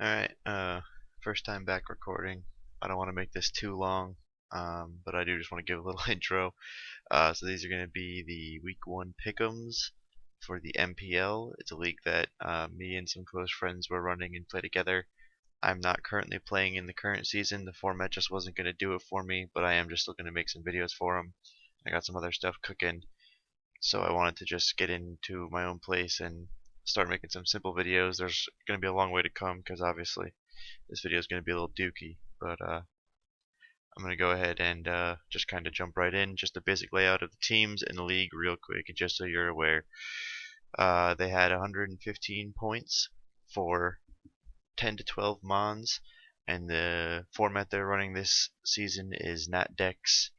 Alright, first time back recording. I don't want to make this too long, but I do just want to give a little intro. So these are going to be the Week 1 Pickems for the MPL. It's a league that me and some close friends were running and play together. I'm not currently playing in the current season. The format just wasn't going to do it for me, but I am just looking to make some videos for them. I got some other stuff cooking, so I wanted to just get into my own place and start making some simple videos. There's going to be a long way to come because obviously this video is going to be a little dookie, but I'm going to go ahead and just kind of jump right in. Just the basic layout of the teams in the league real quick, and just so you're aware. They had 115 points for 10 to 12 mons, and the format they're running this season is Nat Dex,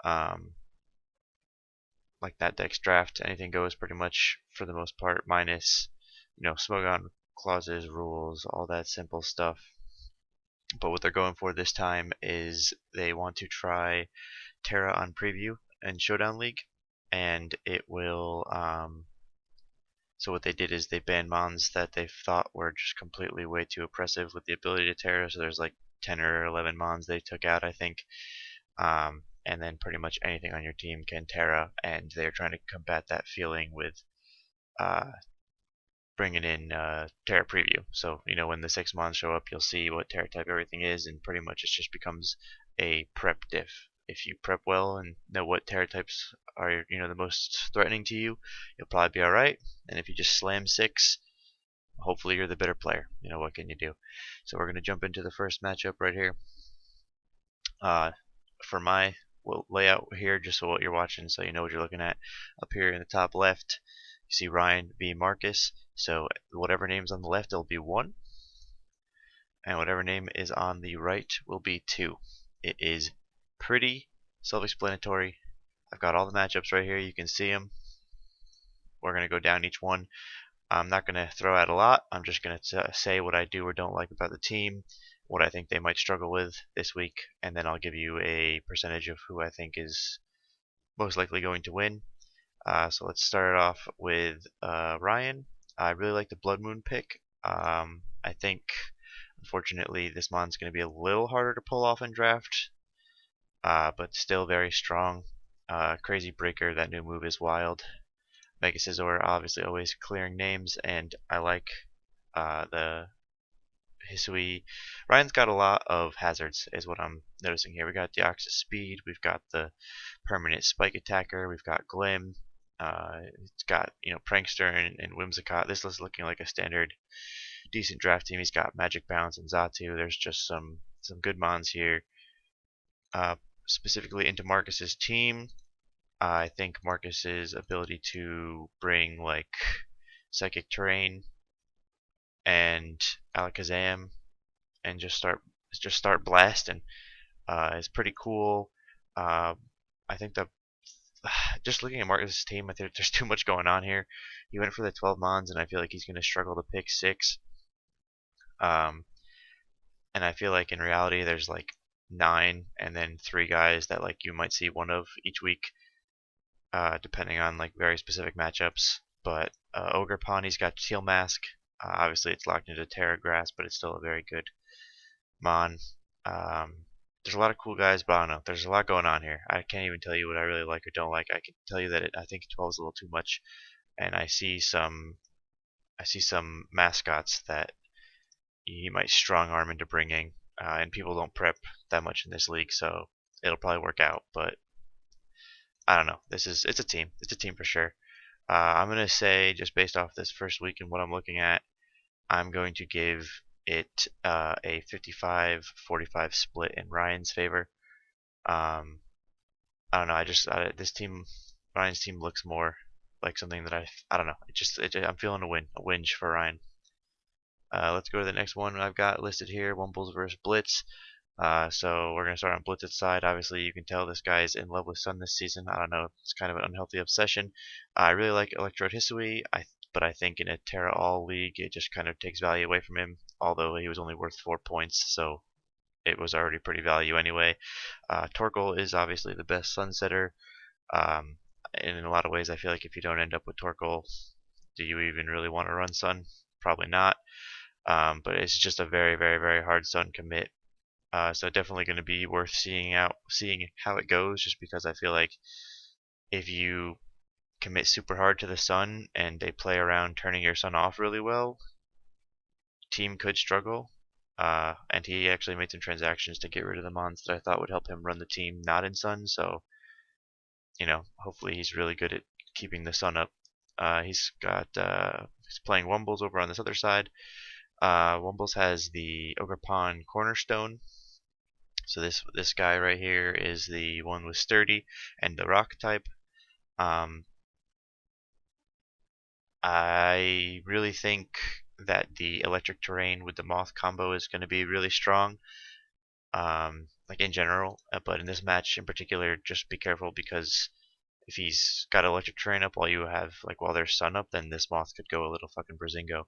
um, like Nat Dex draft. Anything goes pretty much for the most part, minus Smogon clauses, rules, all that simple stuff. But what they're going for this time is they want to try Terra on preview and Showdown League, and it will. So what they did is they banned mons that they thought were just completely way too oppressive with the ability to Terra. So there's like 10 or 11 mons they took out, I think. And then pretty much anything on your team can Terra, and they're trying to combat that feeling with uh, bringing in Terra Preview. So when the 6 mons show up, you'll see what Terra type everything is, and pretty much it just becomes a prep diff. If you prep well and know what Terra types are the most threatening to you, you'll probably be all right. And if you just slam 6, hopefully you're the better player. What can you do? So we're gonna jump into the first matchup right here. For my layout here, just so what you're watching, so you know what you're looking at. Up here in the top left, you see Ryan v Marcus. So whatever name's on the left, it'll be 1, and whatever name is on the right will be 2. It is pretty self-explanatory. I've got all the matchups right here. You can see them. We're going to go down each one. I'm not going to throw out a lot. I'm just going to say what I do or don't like about the team, what I think they might struggle with this week, and then I'll give you a percentage of who I think is most likely going to win. So let's start off with Ryan. I really like the Blood Moon pick. I think, unfortunately, this mon's going to be a little harder to pull off in draft, but still very strong. Crazy Breaker, that new move is wild. Mega Scizor, obviously always clearing names, and I like the Hisui. Ryan's got a lot of hazards, is what I'm noticing here. We got Deoxys Speed, we've got the permanent Spike Attacker, we've got Glim, it's got Prankster and Whimsicott. This is looking like a standard, decent draft team. He's got Magic Bounce and Xatu. There's just some good mons here. Specifically into Marcus's team, I think Marcus's ability to bring like Psychic Terrain and Alakazam and just start blasting is pretty cool. I think that just looking at Marcus's team, I think there's too much going on here. He went for the 12 mons, and I feel like he's going to struggle to pick 6. And I feel like in reality there's like 9 and then 3 guys that like you might see one of each week, depending on like very specific matchups. But Ogre Pawnee's got Teal Mask. Obviously it's locked into Terra Grass, but it's still a very good mon. There's a lot of cool guys, but I don't know. There's a lot going on here. I can't even tell you what I really like or don't like. I can tell you that I think 12 is a little too much, and I see some mascots that you might strong arm into bringing, and people don't prep that much in this league, so it'll probably work out. But I don't know. It's a team. It's a team for sure. I'm gonna say, just based off this first week and what I'm looking at, I'm going to give it a 55-45 split in Ryan's favor. I don't know. This team, Ryan's team looks more like something that I don't know. I'm feeling a whinge for Ryan. Let's go to the next one I've got listed here: Wumbles versus Blitz. So we're gonna start on Blitz's side. Obviously, you can tell this guy is in love with Sun this season. I don't know. It's kind of an unhealthy obsession. I really like Electrode Hisui. But I think in a Terra All league, it just kind of takes value away from him. Although he was only worth 4 points, so it was already pretty value anyway. Torkoal is obviously the best Sunsetter. Um, and in a lot of ways, I feel like if you don't end up with Torkoal, do you even really want to run Sun? Probably not. But it's just a very, very, very hard Sun commit. So definitely going to be worth seeing how it goes, just because I feel like if you commit super hard to the Sun and they play around turning your Sun off really well, team could struggle. And he actually made some transactions to get rid of the mons that I thought would help him run the team not in Sun. So, hopefully he's really good at keeping the Sun up. He's playing Wumbles over on this other side. Wumbles has the Ogre Pawn Cornerstone. So this guy right here is the one with Sturdy and the Rock type. Um, I really think that the electric terrain with the Moth combo is going to be really strong, like in general. But in this match in particular, just be careful, because if he's got electric terrain up while there's sun up, then this Moth could go a little fucking Brazingo.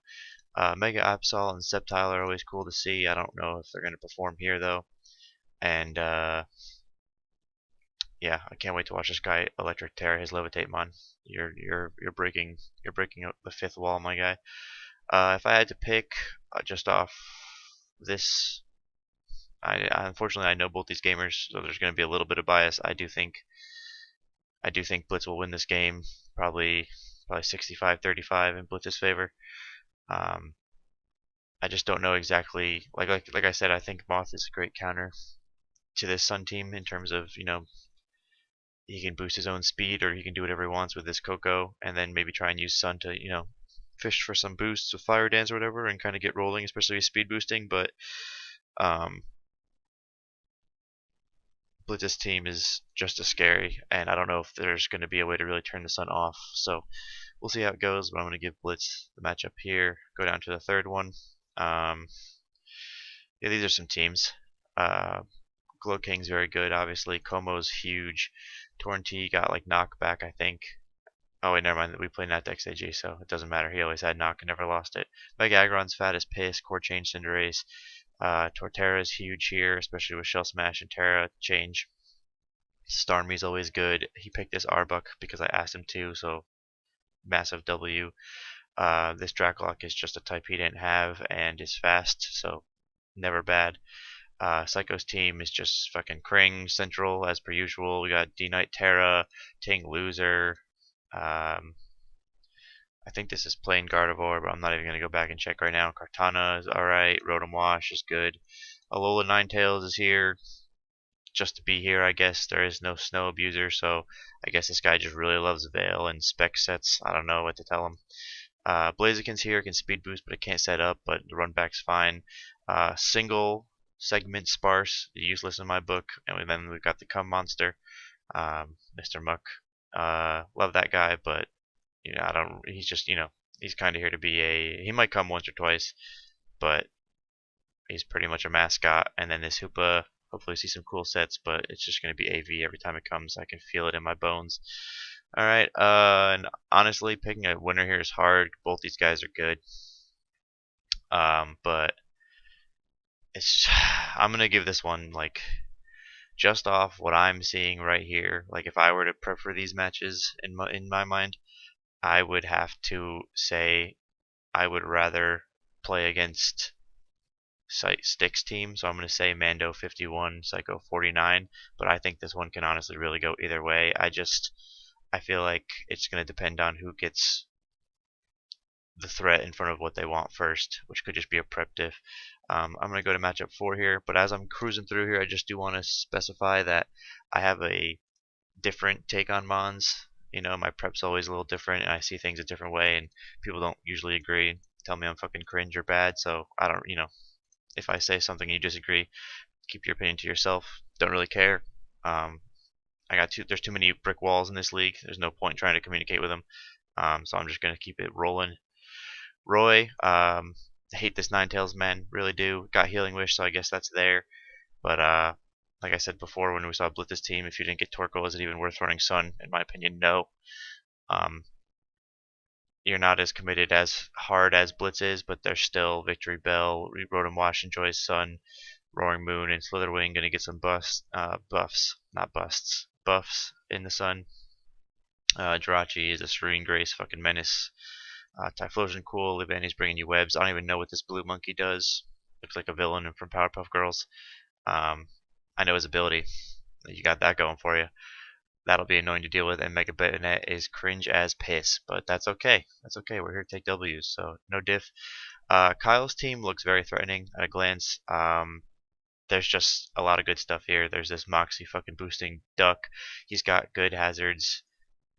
Mega Absol and Sceptile are always cool to see. I don't know if they're going to perform here though. And yeah, I can't wait to watch this guy electric tear his levitate mon. You're breaking up the fifth wall, my guy. If I had to pick just off this, unfortunately I know both these gamers, so there's going to be a little bit of bias. I do think Blitz will win this game, probably 65-35 in Blitz's favor. Um, I just don't know exactly. Like I said, I think Moth is a great counter to this Sun team in terms of he can boost his own speed, or he can do whatever he wants with this Coco, and then maybe try and use Sun to fish for some boosts with Fire Dance or whatever, and kind of get rolling, especially with speed boosting. But um, Blitz's team is just as scary, and I don't know if there's going to be a way to really turn the Sun off. So we'll see how it goes. But I'm going to give Blitz the matchup here. Go down to the third one. Yeah, these are some teams. Glow King's very good, obviously. Komo's huge. Torn T got like knockback, I think. Oh wait, never mind. We play Nat Dex AG, so it doesn't matter. He always had knock and never lost it. Mega Aggron's fat as piss. Core change Cinderace. Torterra's huge here, especially with Shell Smash and Terra change. Starmie's always good. He picked this Arbok because I asked him to, so massive W. This Dracloak is just a type he didn't have and is fast, so never bad. Psycho's team is just fucking Kring Central as per usual. We got D-Knight Terra, Ting Loser. I think this is plain Gardevoir, but I'm not even going to go back and check right now. Kartana is alright. Rotom Wash is good. Alola Ninetales is here just to be here, I guess. There is no Snow Abuser, so I guess this guy just really loves Veil and spec sets. I don't know what to tell him. Blaziken's here, can speed boost, but it can't set up, but the run back's fine. Single segment Sparse, useless in my book. And then we've got the Cum Monster, Mr. Muck. Love that guy, but I don't. He's just he's kind of here to be he might come once or twice, but he's pretty much a mascot. And then this Hoopa, hopefully see some cool sets, but it's just going to be AV every time it comes. I can feel it in my bones. All right, and honestly, picking a winner here is hard. Both these guys are good, but I'm gonna give this one just off what I'm seeing right here. Like if I were to prep for these matches in my mind, I would have to say I would rather play against Styx team. So I'm going to say Mando 51, Psycho 49. But I think this one can honestly really go either way. I feel like it's going to depend on who gets the threat in front of what they want first, which could just be a prep diff. I'm going to go to matchup 4 here, but as I'm cruising through here, I just do want to specify that I have a different take on Mons. My prep's always a little different, and I see things a different way, and people don't usually agree. Tell me I'm fucking cringe or bad, so I don't, if I say something and you disagree, keep your opinion to yourself. Don't really care. There's too many brick walls in this league. There's no point trying to communicate with them. So I'm just gonna keep it rolling. Roy, I hate this Ninetales man, really do. Got Healing Wish, so I guess that's there. But like I said before, when we saw Blitz's team, if you didn't get Torkoal, is it even worth running Sun? In my opinion, no. You're not as committed as hard as Blitz is, but there's still Victory Bell, Rotom Wash, Enjoy Sun, Roaring Moon, and Slitherwing gonna get some buffs, not busts, buffs in the Sun. Jirachi is a Serene Grace fucking menace. Typhlosion cool. Levante's bringing you webs. I don't even know what this blue monkey does. Looks like a villain from Powerpuff Girls. Um, I know his ability. You got that going for you. That'll be annoying to deal with. And Mega Bayonet is cringe as piss, but that's okay. That's okay. We're here to take W's, so no diff. Kyle's team looks very threatening at a glance. There's just a lot of good stuff here. There's this Moxie fucking boosting duck. He's got good hazards,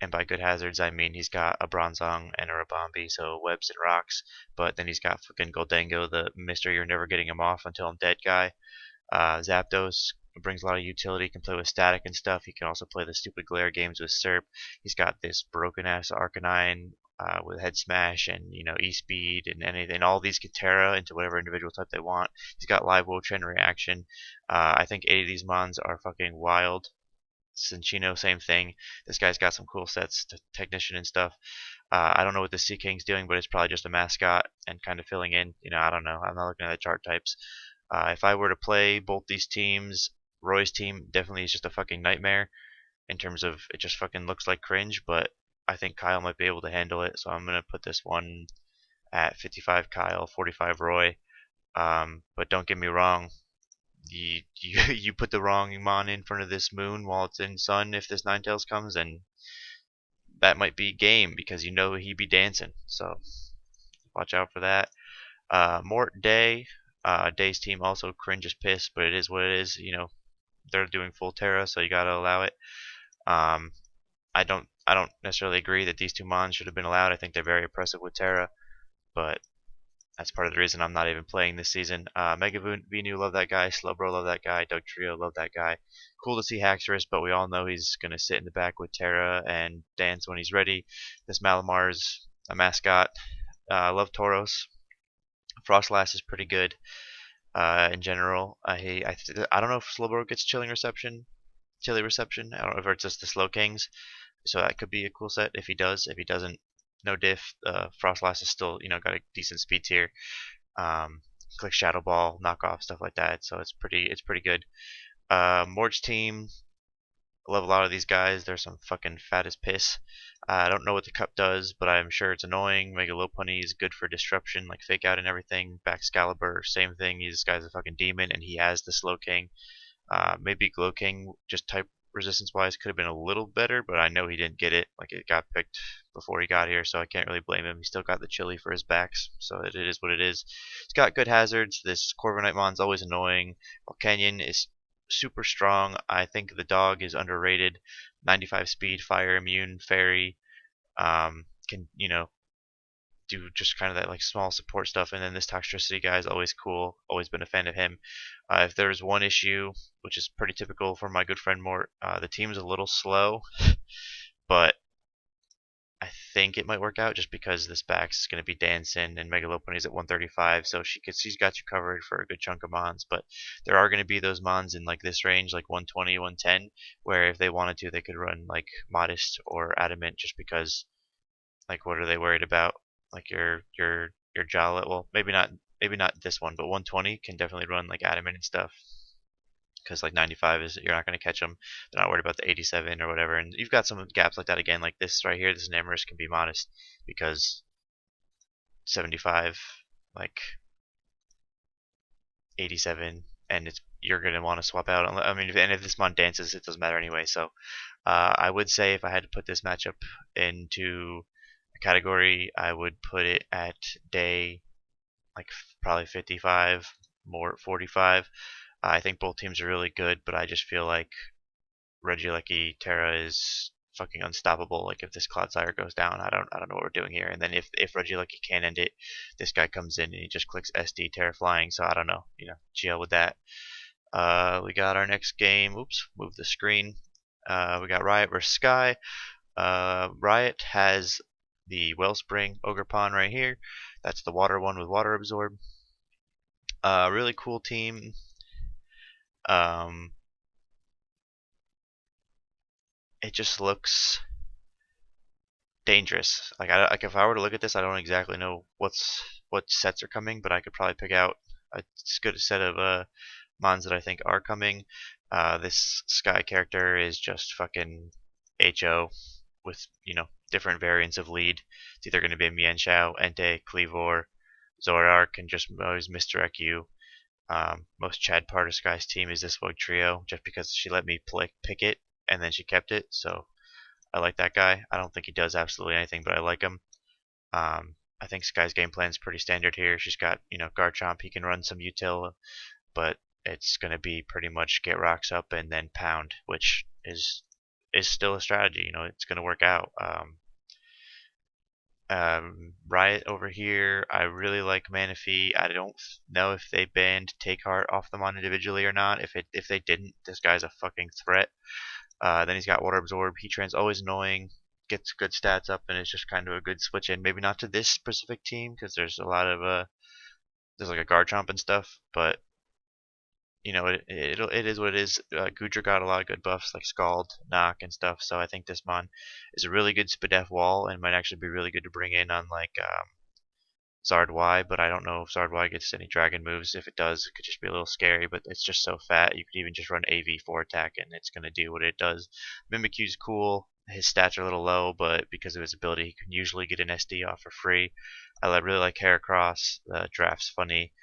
and by good hazards I mean he's got a Bronzong and a Rabombi, so webs and rocks. But then he's got fucking Goldango, the Mister You're never getting him off until I'm dead guy. Zapdos brings a lot of utility. Can play with static and stuff. He can also play the stupid glare games with Serp. He's got this broken ass Arcanine with Head Smash and E-Speed and anything. All these can Terra into whatever individual type they want. He's got live Wo Chain reaction. I think 8 of these mons are fucking wild. Cinchino, same thing. This guy's got some cool sets, Technician and stuff. I don't know what the Sea King's doing, but it's probably just a mascot and kind of filling in. I don't know. I'm not looking at the chart types. If I were to play both these teams, Roy's team definitely is just a fucking nightmare in terms of it just fucking looks like cringe, but I think Kyle might be able to handle it, so I'm going to put this one at 55 Kyle, 45 Roy. But don't get me wrong, you put the wrong mon in front of this moon while it's in sun if this Ninetales comes, and that might be game because he be dancing. So watch out for that. Mort Day. Day's team also cringe as piss, but it is what it is. They're doing full Terra, so you gotta allow it. Um, I don't necessarily agree that these two mons should have been allowed. I think they're very oppressive with Terra, but that's part of the reason I'm not even playing this season. Mega Venu, love that guy. Slowbro, love that guy. Doug Trio, love that guy. Cool to see Haxorus, but we all know he's gonna sit in the back with Terra and dance when he's ready. This Malamar's a mascot. Love Tauros. Frostlass is pretty good. In general, I don't know if Slowbro gets chilly reception. I don't know if it's just the Slow Kings, so that could be a cool set if he does. If he doesn't, no diff. Frostlass is still got a decent speed tier. Click Shadow Ball, knockoff stuff like that. So it's pretty good. Morge team, I love a lot of these guys. They're some fucking fat as piss. I don't know what the cup does, but I'm sure it's annoying. Mega Lopunny is good for disruption, like fake out and everything. Baxcalibur, same thing. This guy's a fucking demon, and he has the Slow King. Maybe Glow King, just type resistance wise, could have been a little better, but I know he didn't get it. Like it got picked before he got here, so I can't really blame him. He still got the chili for his backs, so it is what it is. It's got good hazards. This Corviknight mon's always annoying. Volcanion is super strong. I think the dog is underrated. 95 speed, fire immune, fairy. Can do just kind of that like small support stuff, and then this Toxtricity guy is always cool. Always been a fan of him. If there's one issue, which is pretty typical for my good friend Mort, the team's a little slow, but I think it might work out just because this Bax is going to be dancing and Megalopone's at 135, so she's got you covered for a good chunk of mons. But there are going to be those mons in like this range, like 120, 110, where if they wanted to, they could run like Modest or Adamant, just because like what are they worried about? Like your Jowlet. Well, maybe not this one, but 120 can definitely run like Adamant and stuff. Because like 95 is you're not going to catch them. They're not worried about the 87 or whatever. And you've got some gaps like that again, like this right here. This Namorous can be Modest because 75, like 87, and you're going to want to swap out. I mean, if this mon dances, it doesn't matter anyway. So I would say if I had to put this matchup into a category, I would put it at day like probably 55, more 45. I think both teams are really good, but I just feel like Regieleki Terra is fucking unstoppable. Like if this Clodsire goes down, I don't know what we're doing here. And then if Regieleki can't end it, this guy comes in and he just clicks SD Terra Flying. So I don't know, GL with that. We got our next game. Oops, move the screen. We got Riot versus Sky. Riot has the Wellspring Ogerpon right here. That's the water one with Water Absorb. Really cool team. It just looks dangerous. Like if I were to look at this, I don't exactly know what sets are coming, but I could probably pick out a good set of mons that I think are coming. This Sky character is just fucking HO with different variants of lead. It's either going to be a Mian Shao, Entei, Cleavor, Zoroark can just always misdirect you. Most Chad Partis guy's team is this Vogue Trio, just because she let me pick it and then she kept it. So I like that guy. I don't think he does absolutely anything, but I like him. I think Sky's game plan is pretty standard here. She's got, Garchomp. He can run some util, but it's going to be pretty much get rocks up and then pound, which is still a strategy. It's going to work out. Riot over here, I really like Manaphy. I don't know if they banned Take Heart off them on individually or not. If they didn't, this guy's a fucking threat. Then he's got Water Absorb. Heatran's always annoying. Gets good stats up and it's just kind of a good switch in. Maybe not to this specific team because there's a lot of there's like a Garchomp and stuff, but it is what it is. Goodra got a lot of good buffs like Scald, Knock, and stuff. So I think this mon is a really good Spadef wall and might actually be really good to bring in on like Zard Y. But I don't know if Zard Y gets any dragon moves. If it does, it could just be a little scary. But it's just so fat. You could even just run AV4 attack and it's gonna do what it does. Mimikyu's cool. His stats are a little low, but because of his ability, he can usually get an SD off for free. Really like Heracross. The draft's funny.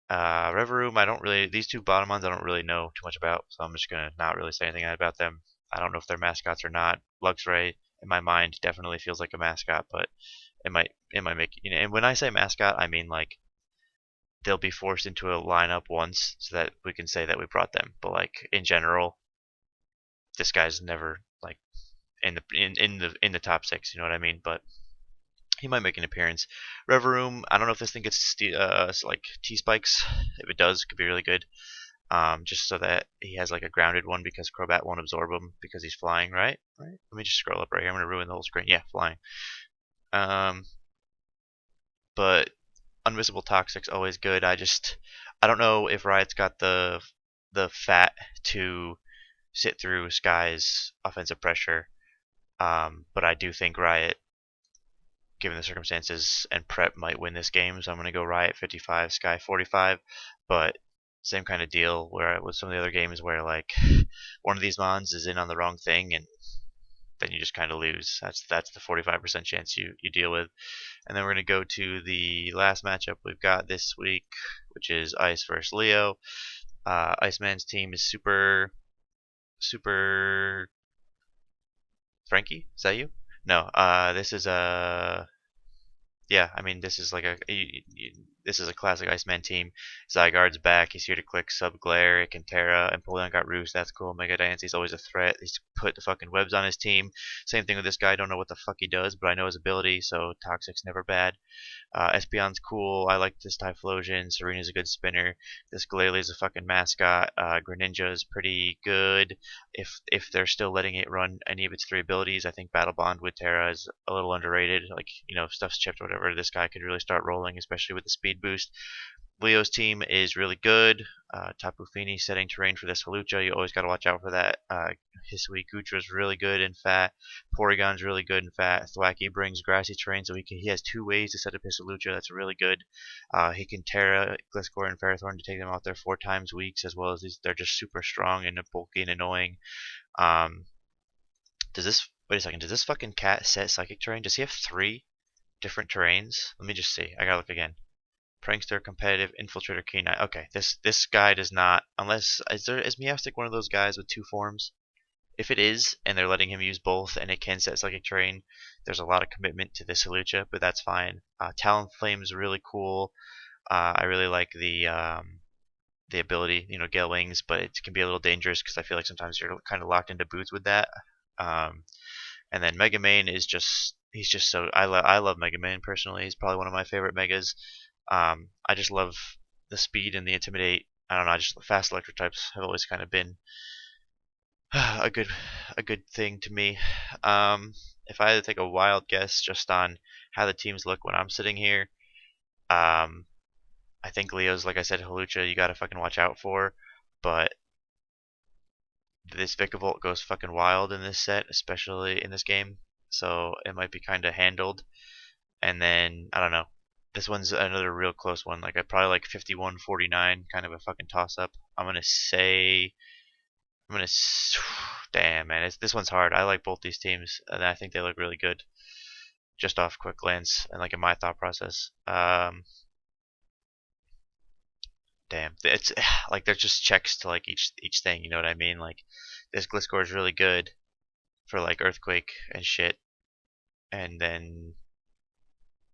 Reverum, I don't really. These two bottom ones I don't really know too much about, so I'm just gonna not really say anything about them. I don't know if they're mascots or not. Luxray, in my mind, definitely feels like a mascot, but it might make And when I say mascot, I mean like they'll be forced into a lineup once so that we can say that we brought them. But like in general, this guy's never like in the top six. You know what I mean? But he might make an appearance. Reverum, I don't know if this thing gets like T-spikes. If it does, it could be really good. Just so that he has like a grounded one because Crobat won't absorb him because he's flying, right? Right. Let me just scroll up right here. I'm gonna ruin the whole screen. Yeah, flying. But Unmissable Toxic's always good. I don't know if Riot's got the fat to sit through Sky's offensive pressure. But I do think Riot, given the circumstances, and Prep might win this game. So I'm going to go Riot 55, Sky 45. But same kind of deal where with some of the other games where like one of these mons is in on the wrong thing and then you just kind of lose. That's the 45% chance you deal with. And then we're going to go to the last matchup we've got this week, which is Ice versus Leo. Iceman's team is super Frankie. Is that you? No. This is a Yeah, I mean, this is like this is a classic Iceman team. Zygarde's back. He's here to click Sub Glare, Cantera, and Polion got Roost. That's cool. Mega Dancy's always a threat. He's put the fucking webs on his team. Same thing with this guy. I don't know what the fuck he does, but I know his ability, so Toxic's never bad. Espeon's cool. I like this Typhlosion. Serena's a good spinner. This Glalie is a fucking mascot. Greninja is pretty good. If they're still letting it run any of its three abilities, I think Battle Bond with Terra is a little underrated. Like, if stuff's chipped or whatever, this guy could really start rolling, especially with the speed boost. Leo's team is really good. Tapu Fini setting terrain for this Hawlucha. You always got to watch out for that. Hisui Gutra's really good and fat. Porygon's really good and fat. Thwacky brings grassy terrain, so he has two ways to set up his Hawlucha. That's really good. He can Terra, Gliscor, and Ferrothorn to take them out there 4 times weeks, as well as they're just super strong and bulky and annoying. Wait a second? Does this fucking cat set psychic terrain? Does he have 3 different terrains? Let me just see. I gotta look again. Prankster, Competitive, Infiltrator, K9. Okay, this guy does not. Unless is Meowstic one of those guys with 2 forms? If it is, and they're letting him use both, and it can set Psychic Terrain, there's a lot of commitment to this Hawlucha, but that's fine. Talonflame is really cool. I really like the ability, Gale Wings, but it can be a little dangerous because I feel like sometimes you're kind of locked into boots with that. And then Mega Man is he's just so I love Mega Man personally. He's probably one of my favorite Megas. I just love the speed and the intimidate. I don't know. Just fast electric types have always kind of been a good thing to me. If I had to take a wild guess just on how the teams look when I'm sitting here, I think Leo's, like I said, Hawlucha you gotta fucking watch out for, but this Vikavolt goes fucking wild in this set, especially in this game, so it might be kind of handled. And then I don't know. This one's another real close one. Like I probably like 51-49, kind of a fucking toss up. I'm gonna damn man, this one's hard. I like both these teams, and I think they look really good. just off quick glance and like in my thought process. Damn, it's like there's just checks to like each thing. You know what I mean? Like this Gliscor is really good for like earthquake and shit, and then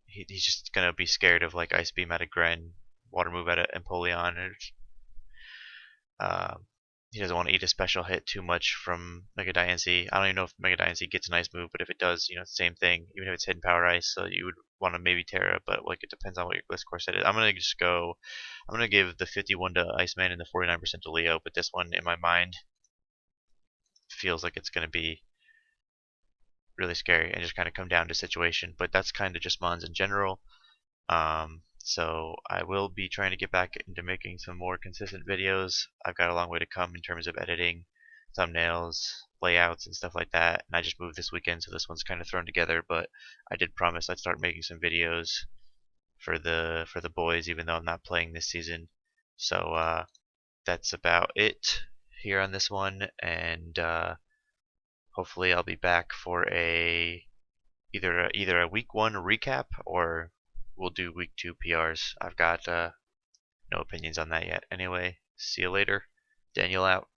he's just gonna be scared of like ice beam out of Gren, water move out of Empoleon, or he doesn't want to eat a special hit too much from Mega Diancie. I don't even know if Mega Diancie gets an ice move, but if it does, same thing. Even if it's hidden power ice, so you would want to maybe Terra, but like it depends on what your Gliscor set is. I'm gonna give the 51 to Iceman and the 49% to Leo, but this one in my mind feels like it's gonna be really scary and just kind of come down to situation. But that's kind of just Mons in general. So I will be trying to get back into making some more consistent videos. I've got a long way to come in terms of editing, thumbnails, layouts, and stuff like that. And I just moved this weekend, so this one's kind of thrown together. But I did promise I'd start making some videos for the boys, even though I'm not playing this season. So that's about it here on this one, and hopefully I'll be back for either a week 1 recap, or we'll do week 2 PRs. I've got no opinions on that yet. Anyway, see you later. Daniel out.